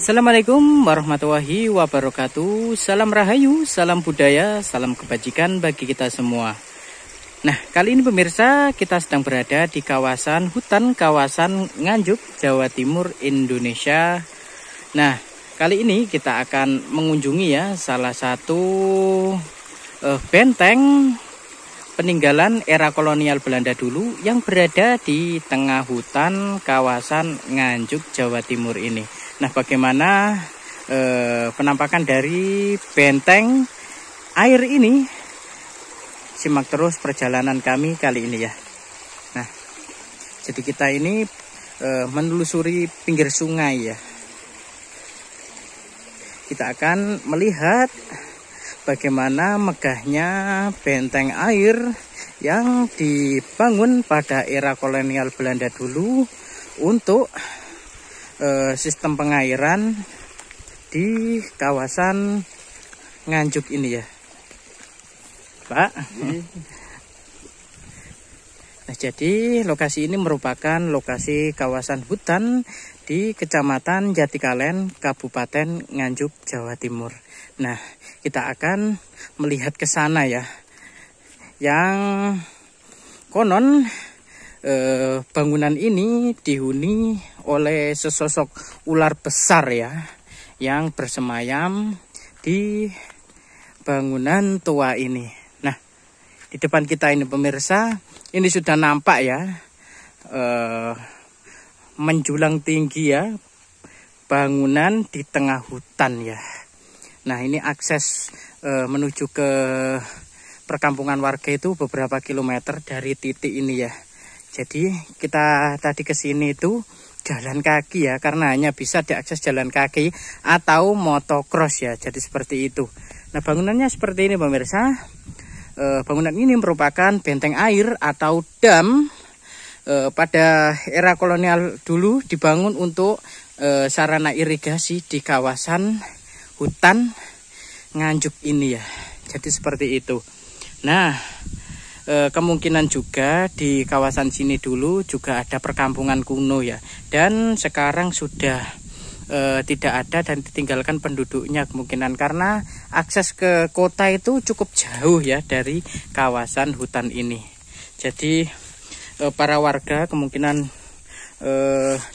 Assalamualaikum warahmatullahi wabarakatuh. Salam rahayu, salam budaya, salam kebajikan bagi kita semua. Nah, kali ini pemirsa, kita sedang berada di kawasan hutan kawasan Nganjuk, Jawa Timur, Indonesia. Nah, kali ini kita akan mengunjungi ya salah satu benteng peninggalan era kolonial Belanda dulu yang berada di tengah hutan kawasan Nganjuk, Jawa Timur ini. Nah, bagaimana penampakan dari benteng air ini? Simak terus perjalanan kami kali ini ya. Nah, jadi kita ini menelusuri pinggir sungai ya. Kita akan melihat bagaimana megahnya benteng air yang dibangun pada era kolonial Belanda dulu untuk sistem pengairan di kawasan Nganjuk ini ya, Pak. Nah, jadi lokasi ini merupakan lokasi kawasan hutan di Kecamatan Jatikalen, Kabupaten Nganjuk, Jawa Timur. Nah, kita akan melihat ke sana ya, yang konon bangunan ini dihuni oleh sesosok ular besar ya, yang bersemayam di bangunan tua ini. Nah, di depan kita ini pemirsa, ini sudah nampak ya, menjulang tinggi ya, bangunan di tengah hutan ya. Nah, ini akses menuju ke perkampungan warga itu beberapa kilometer dari titik ini ya. Jadi kita tadi ke sini itu jalan kaki ya, karena hanya bisa diakses jalan kaki atau motocross ya. Jadi seperti itu. Nah, bangunannya seperti ini pemirsa. Bangunan ini merupakan benteng air atau dam. Pada era kolonial dulu dibangun untuk sarana irigasi di kawasan hutan Nganjuk ini ya. Jadi seperti itu. Nah, kemungkinan juga di kawasan sini dulu juga ada perkampungan kuno ya, dan sekarang sudah tidak ada dan ditinggalkan penduduknya kemungkinan karena akses ke kota itu cukup jauh ya dari kawasan hutan ini. Jadi para warga kemungkinan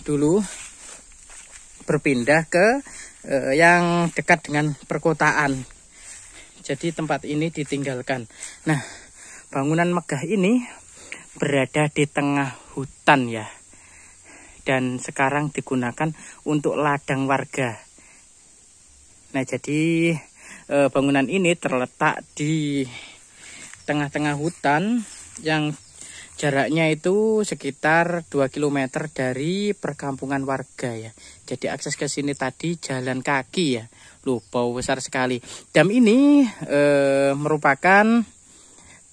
dulu berpindah ke yang dekat dengan perkotaan. Jadi tempat ini ditinggalkan. Nah, bangunan megah ini berada di tengah hutan ya, dan sekarang digunakan untuk ladang warga. Nah, jadi bangunan ini terletak di tengah-tengah hutan yang jaraknya itu sekitar 2 km dari perkampungan warga ya. Jadi akses ke sini tadi jalan kaki ya. Loh, bau besar sekali. Dam ini merupakan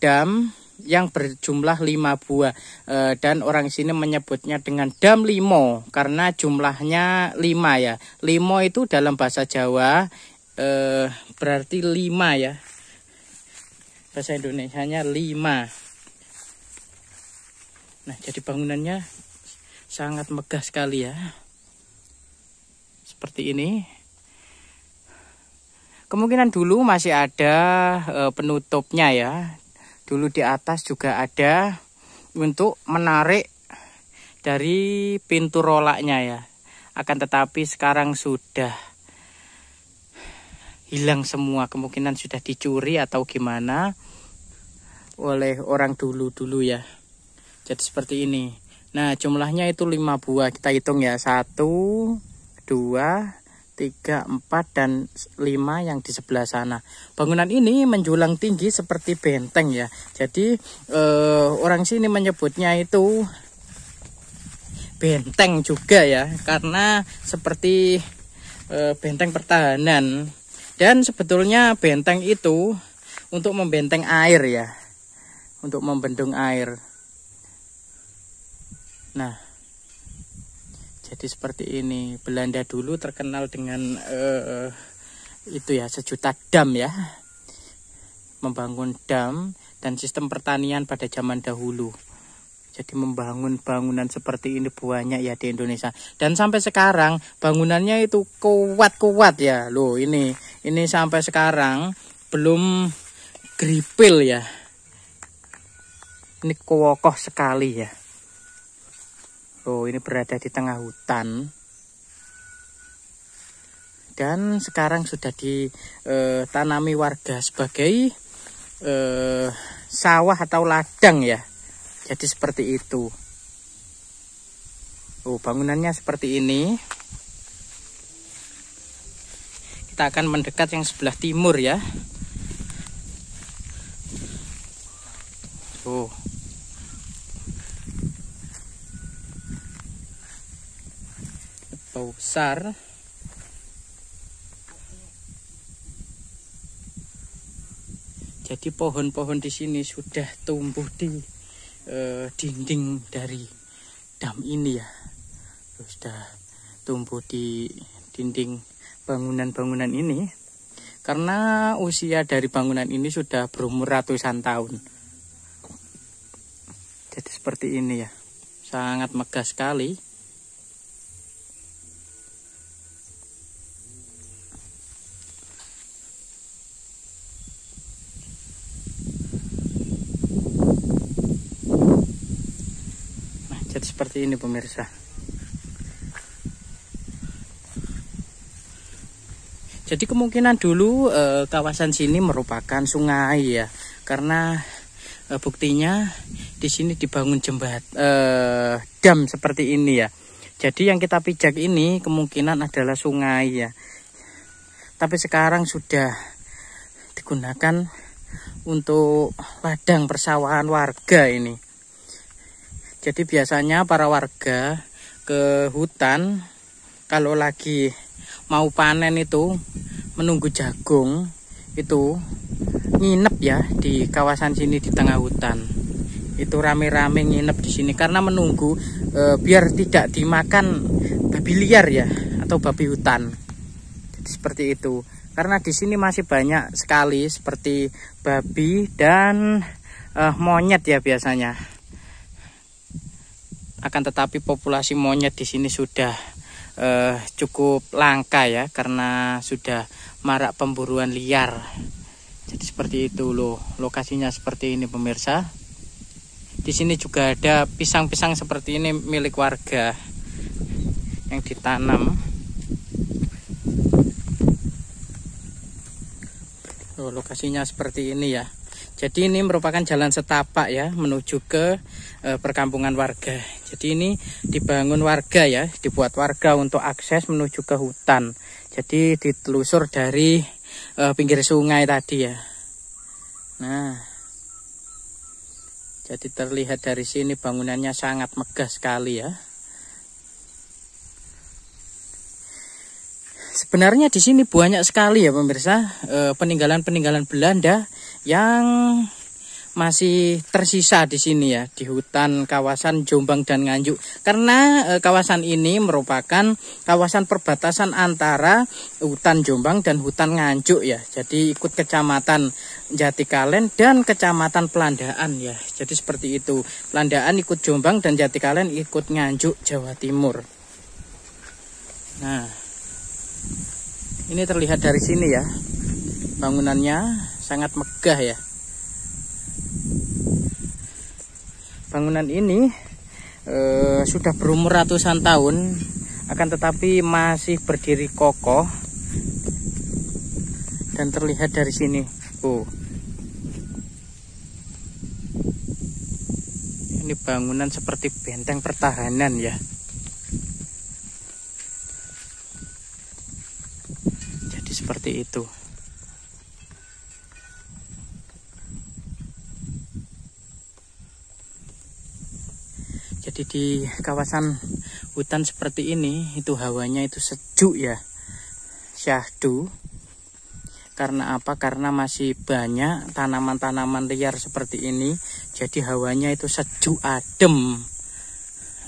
dam yang berjumlah 5 buah, dan orang sini menyebutnya dengan dam limo karena jumlahnya 5 ya. Limo itu dalam bahasa Jawa berarti 5 ya, bahasa Indonesianya 5. Nah, jadi bangunannya sangat megah sekali ya, seperti ini. Kemungkinan dulu masih ada penutupnya ya. Dulu di atas juga ada untuk menarik dari pintu rolaknya ya. Akan tetapi sekarang sudah hilang semua. Kemungkinan sudah dicuri atau gimana oleh orang dulu ya. Jadi seperti ini. Nah, jumlahnya itu 5 buah. Kita hitung ya. 1, 2, 3, 4, dan 5 yang di sebelah sana. Bangunan ini menjulang tinggi seperti benteng ya. Jadi orang sini menyebutnya itu benteng juga ya, karena seperti benteng pertahanan. Dan sebetulnya benteng itu untuk membenteng air ya, untuk membendung air. Nah, jadi seperti ini. Belanda dulu terkenal dengan itu ya, sejuta dam ya, membangun dam dan sistem pertanian pada zaman dahulu. Jadi membangun bangunan seperti ini banyak ya di Indonesia. Dan sampai sekarang bangunannya itu kuat-kuat ya. Loh ini sampai sekarang belum geripil ya. Ini kokoh sekali ya. Oh, ini berada di tengah hutan. Dan sekarang sudah ditanami warga sebagai sawah atau ladang ya. Jadi seperti itu. Oh, bangunannya seperti ini. Kita akan mendekat yang sebelah timur ya. Oh. Bau besar. Jadi pohon-pohon di sini sudah tumbuh di dinding dari dam ini ya. Sudah tumbuh di dinding bangunan-bangunan ini. Karena usia dari bangunan ini sudah berumur ratusan tahun. Jadi seperti ini ya. Sangat megah sekali. Jadi seperti ini pemirsa. Jadi kemungkinan dulu kawasan sini merupakan sungai ya, karena buktinya di sini dibangun dam seperti ini ya. Jadi yang kita pijak ini kemungkinan adalah sungai ya. Tapi sekarang sudah digunakan untuk ladang persawahan warga ini. Jadi biasanya para warga ke hutan kalau lagi mau panen itu menunggu jagung itu nginep ya di kawasan sini di tengah hutan. Itu rame-rame nginep di sini karena menunggu biar tidak dimakan babi liar ya atau babi hutan. Jadi seperti itu. Karena di sini masih banyak sekali seperti babi dan monyet ya biasanya. Akan tetapi populasi monyet di sini sudah cukup langka ya, karena sudah marak pemburuan liar. Jadi seperti itu loh, lokasinya seperti ini pemirsa. Di sini juga ada pisang-pisang seperti ini milik warga yang ditanam. Oh, lokasinya seperti ini ya. Jadi ini merupakan jalan setapak ya menuju ke perkampungan warga. Jadi ini dibangun warga ya, dibuat warga untuk akses menuju ke hutan. Jadi ditelusur dari pinggir sungai tadi ya. Nah, jadi terlihat dari sini bangunannya sangat megah sekali ya. Sebenarnya di sini banyak sekali ya pemirsa peninggalan-peninggalan Belanda yang masih tersisa di sini ya, di hutan kawasan Jombang dan Nganjuk. Karena kawasan ini merupakan kawasan perbatasan antara hutan Jombang dan hutan Nganjuk ya. Jadi ikut kecamatan Jatikalen dan kecamatan Pelandaan ya. Jadi seperti itu. Pelandaan ikut Jombang dan Jatikalen ikut Nganjuk Jawa Timur. Nah, ini terlihat dari sini ya. Bangunannya sangat megah ya. Bangunan ini sudah berumur ratusan tahun, akan tetapi masih berdiri kokoh dan terlihat dari sini. Oh, ini bangunan seperti benteng pertahanan ya. Jadi seperti itu. Jadi di kawasan hutan seperti ini itu hawanya itu sejuk ya, syahdu. Karena apa? Karena masih banyak tanaman-tanaman liar seperti ini. Jadi hawanya itu sejuk adem.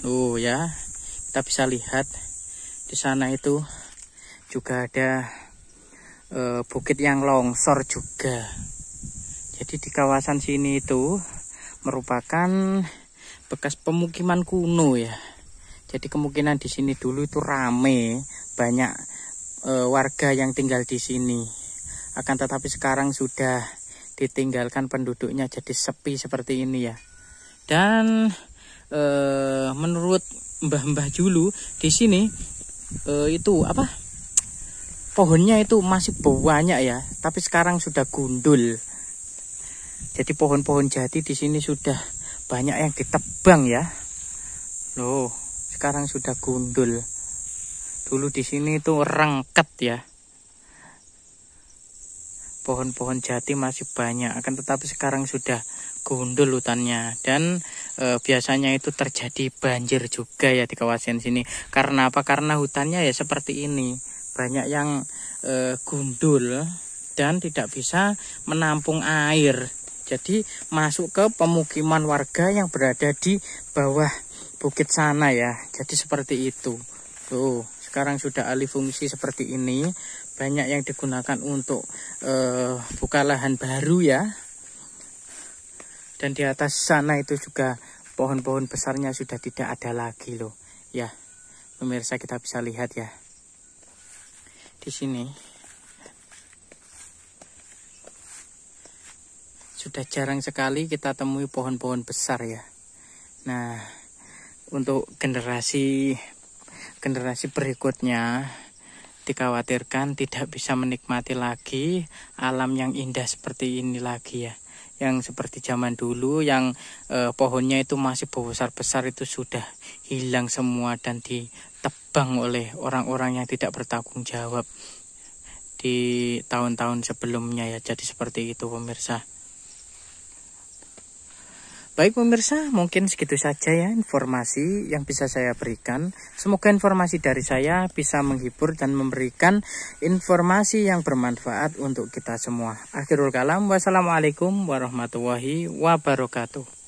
Oh ya, kita bisa lihat di sana itu juga ada bukit yang longsor juga. Jadi di kawasan sini itu merupakan bekas pemukiman kuno ya. Jadi kemungkinan di sini dulu itu rame, banyak warga yang tinggal di sini. Akan tetapi sekarang sudah ditinggalkan penduduknya, jadi sepi seperti ini ya. Dan menurut mbah-mbah dulu di sini itu apa? Pohonnya itu masih banyak ya, tapi sekarang sudah gundul. Jadi pohon-pohon jati di sini sudah banyak yang ditebang ya. Loh, sekarang sudah gundul. Dulu di sini itu rengket ya. Pohon-pohon jati masih banyak, akan tetapi sekarang sudah gundul hutannya. Dan biasanya itu terjadi banjir juga ya di kawasan sini. Karena apa? Karena hutannya ya seperti ini. Banyak yang gundul dan tidak bisa menampung air. Jadi masuk ke pemukiman warga yang berada di bawah bukit sana ya. Jadi seperti itu. Tuh, sekarang sudah alih fungsi seperti ini. Banyak yang digunakan untuk buka lahan baru ya. Dan di atas sana itu juga pohon-pohon besarnya sudah tidak ada lagi loh. Ya, pemirsa kita bisa lihat ya. Di sini sudah jarang sekali kita temui pohon-pohon besar ya. Nah, untuk generasi berikutnya dikhawatirkan tidak bisa menikmati lagi alam yang indah seperti ini lagi ya. Yang seperti zaman dulu yang pohonnya itu masih besar-besar itu sudah hilang semua dan ditebang oleh orang-orang yang tidak bertanggung jawab di tahun-tahun sebelumnya ya. Jadi seperti itu pemirsa. Baik pemirsa, mungkin segitu saja ya informasi yang bisa saya berikan. Semoga informasi dari saya bisa menghibur dan memberikan informasi yang bermanfaat untuk kita semua. Akhirul kalam, wassalamualaikum warahmatullahi wabarakatuh.